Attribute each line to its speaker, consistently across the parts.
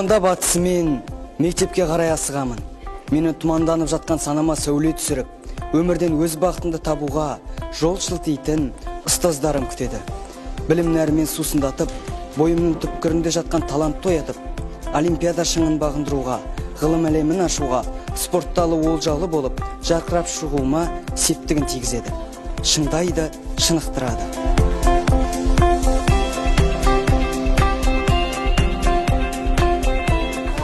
Speaker 1: Туманда батысымен мектепке қарай асығамын. Мені тұманданып жатқан санама сәуле түсіріп, өмірден өз бақытымды табуға жол шылтитын ұстаздарым күтеді. Білім нәрімен сусындатып, бойымның түпкірінде жатқан талантты оятып, олимпиада шыңын бағындыруға, ғылым әлемін ашуға, спортталы олжалы болып, жарқырап шығуыма септігін тигізеді. Шыңдайды, шынықтырады.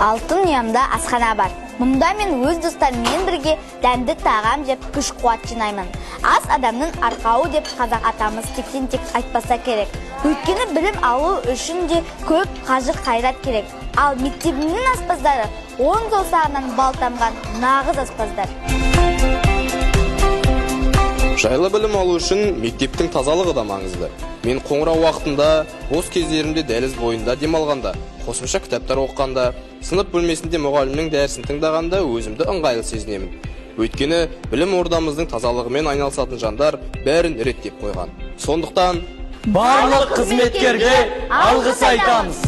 Speaker 2: Алтын ұямда асхана бар. Мұнда мен өз достарыммен бірге дәмді тағам жеп күш қуат жинаймын. Ас адамның арқауы деп қазақ атамыз тектен-тек айтпаса керек. Өйткені білім алу үшін де көп қажыр қайрат керек. Ал мектебімнің аспаздары 10 саусағынан бал тамған нағыз аспаздар.
Speaker 3: Жайлы білім алу үшін мектептің тазалығы да маңызды. Мен қоңырау уақытында, бос кездерімде дәліз бойында демалғанда, қосымша кітаптар оқығанда, сынып бөлмесінде мұғалімнің дәрісін тыңдағанда өзімді ыңғайлы сезінемін. Өйткені білім ордамыздың тазалығымен айналысатын жандар бәрін реттеп қойған. Сондықтан
Speaker 1: барлық қызметкерге алғыс айтамыз.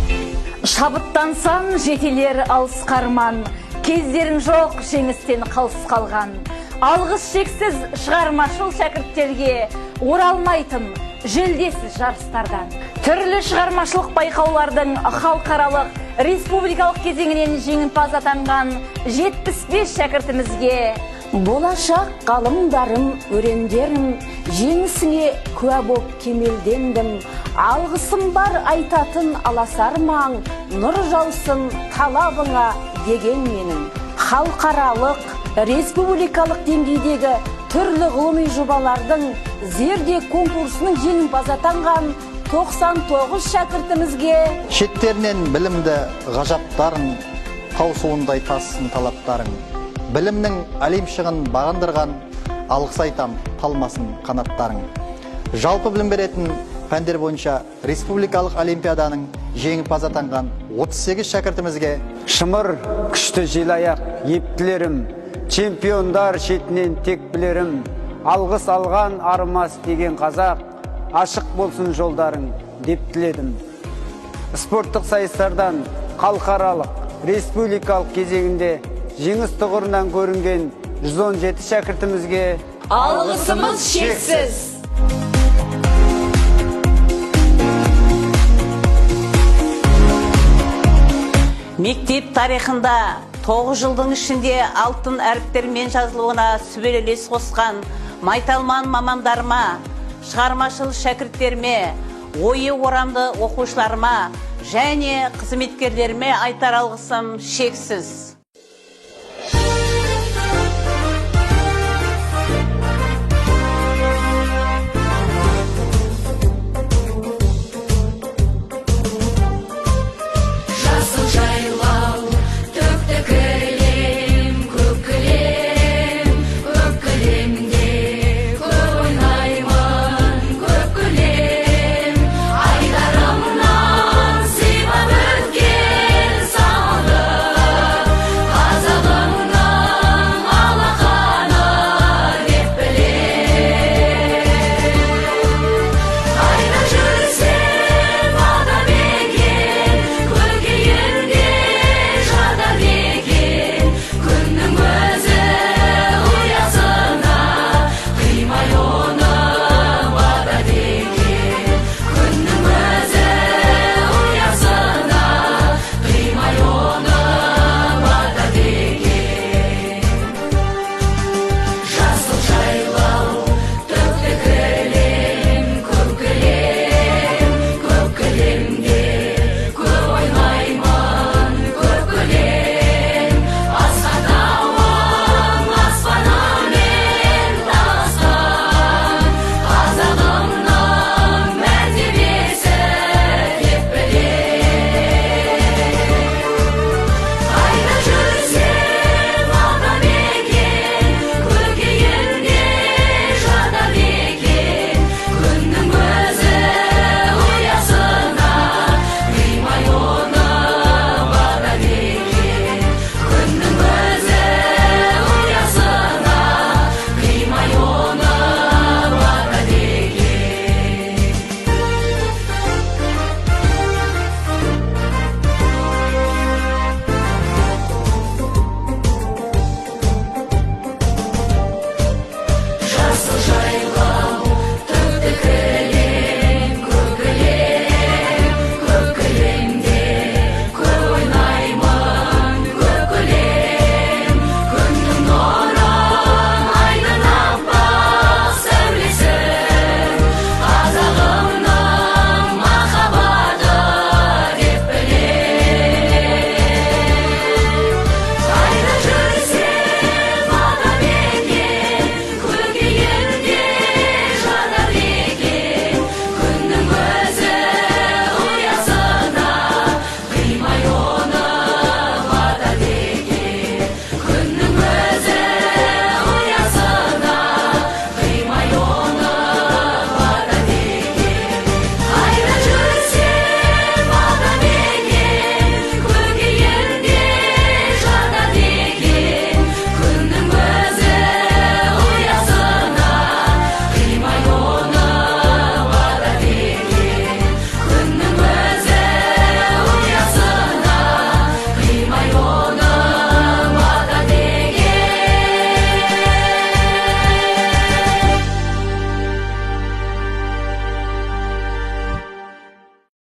Speaker 4: Шабыттансан жетелер алыс қарман, кездерің жоқ жеңістен қалыс қалған. Алғыс шексіз шығармашыл шәкірттерге, оралмайтын жүлдесіз жарыстардан. Түрлі шығармашылық байқаулардың халықаралық, республикалық кезеңінен жеңімпаз атанған 75 шәкіртімізге, болашақ ғалымдарым, өрендерім, жеңісіңе куә боп кемелдендім. Алғысым бар айтатын аласармаң, нұр жаусын талабыңа деген менің. Халықаралық, республикалық деңгейдегі түрлі ғылыми жобалардың зерде конкурсының жеңімпаз атанған 99 шәкіртімізге,
Speaker 5: шеттерінен білімді ғажаптарын, таусуындай тассын талаптарың, білімнің әлем шығын бағындырған, алғыс айтам талмасын қанаттарың. Жалпы білім беретін пәндер бойынша республикалық олимпиаданың жеңімпаз атанған 38 шәкіртімізге,
Speaker 6: шымыр күшті желаяқ ептілерім, чемпиондар шетінен тек білерім, алғыс алған арымас деген қазақ, ашық болсын жолдарың деп тіледім. Спорттық сайыстардан халықаралық, республикалық кезеңінде жеңіс тұғырынан көрінген 117 шәкіртімізге
Speaker 4: алғысымыз шексіз. Мектеп тарихында 9 жылдың ішінде алтын әріптермен жазылуына сүбелелес қосқан майталман мамандарыма, шығармашыл шәкірттеріме, ойы орамды оқушыларыма және қызметкерлеріме айтар алғысым шексіз.